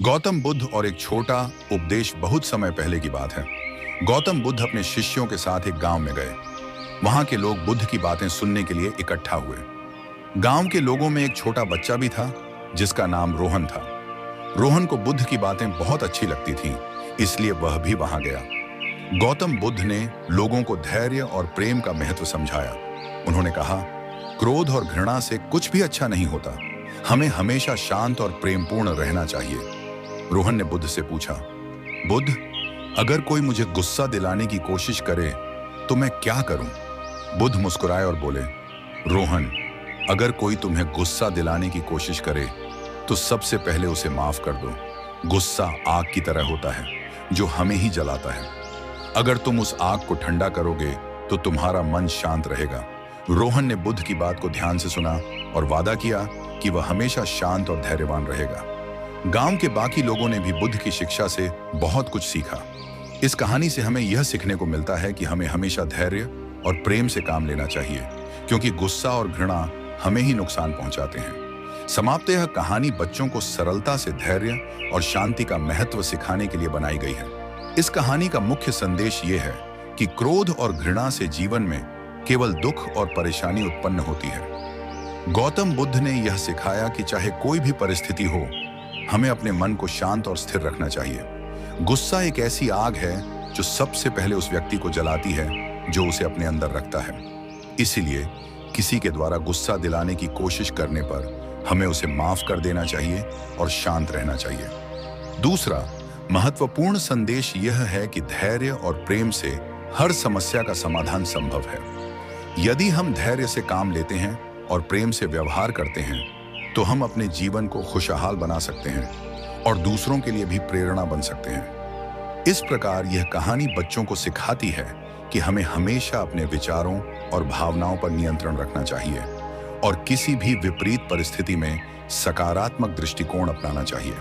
गौतम बुद्ध और एक छोटा उपदेश। बहुत समय पहले की बात है। गौतम बुद्ध अपने शिष्यों के साथ एक गांव में गए। वहां के लोग बुद्ध की बातें सुनने के लिए इकट्ठा हुए। गांव के लोगों में एक छोटा बच्चा भी था जिसका नाम रोहन था। रोहन को बुद्ध की बातें बहुत अच्छी लगती थीं, इसलिए वह भी वहां गया। गौतम बुद्ध ने लोगों को धैर्य और प्रेम का महत्व समझाया। उन्होंने कहा, क्रोध और घृणा से कुछ भी अच्छा नहीं होता। हमें हमेशा शांत और प्रेमपूर्ण रहना चाहिए। रोहन ने बुद्ध से पूछा, बुद्ध, अगर कोई मुझे गुस्सा दिलाने की कोशिश करे तो मैं क्या करूं? बुद्ध मुस्कुराए और बोले, रोहन, अगर कोई तुम्हें गुस्सा दिलाने की कोशिश करे तो सबसे पहले उसे माफ कर दो। गुस्सा आग की तरह होता है जो हमें ही जलाता है। अगर तुम उस आग को ठंडा करोगे तो तुम्हारा मन शांत रहेगा। रोहन ने बुद्ध की बात को ध्यान से सुना और वादा किया कि वह हमेशा शांत और धैर्यवान रहेगा। गांव के बाकी लोगों ने भी बुद्ध की शिक्षा से बहुत कुछ सीखा। इस कहानी से हमें यह सीखने को मिलता है कि हमें हमेशा धैर्य और प्रेम से काम लेना चाहिए, क्योंकि गुस्सा और घृणा हमें ही नुकसान पहुंचाते हैं। समाप्त यह कहानी बच्चों को सरलता से धैर्य और शांति का महत्व सिखाने के लिए बनाई गई है। इस कहानी का मुख्य संदेश यह है कि क्रोध और घृणा से जीवन में केवल दुख और परेशानी उत्पन्न होती है। गौतम बुद्ध ने यह सिखाया कि चाहे कोई भी परिस्थिति हो, हमें अपने मन को शांत और स्थिर रखना चाहिए। गुस्सा एक ऐसी आग है जो सबसे पहले उस व्यक्ति को जलाती है जो उसे अपने अंदर रखता है। इसीलिए किसी के द्वारा गुस्सा दिलाने की कोशिश करने पर हमें उसे माफ कर देना चाहिए और शांत रहना चाहिए। दूसरा महत्वपूर्ण संदेश यह है कि धैर्य और प्रेम से हर समस्या का समाधान संभव है। यदि हम धैर्य से काम लेते हैं और प्रेम से व्यवहार करते हैं तो हम अपने जीवन को खुशहाल बना सकते हैं और दूसरों के लिए भी प्रेरणा बन सकते हैं। इस प्रकार यह कहानी बच्चों को सिखाती है कि हमें हमेशा अपने विचारों और भावनाओं पर नियंत्रण रखना चाहिए और किसी भी विपरीत परिस्थिति में सकारात्मक दृष्टिकोण अपनाना चाहिए।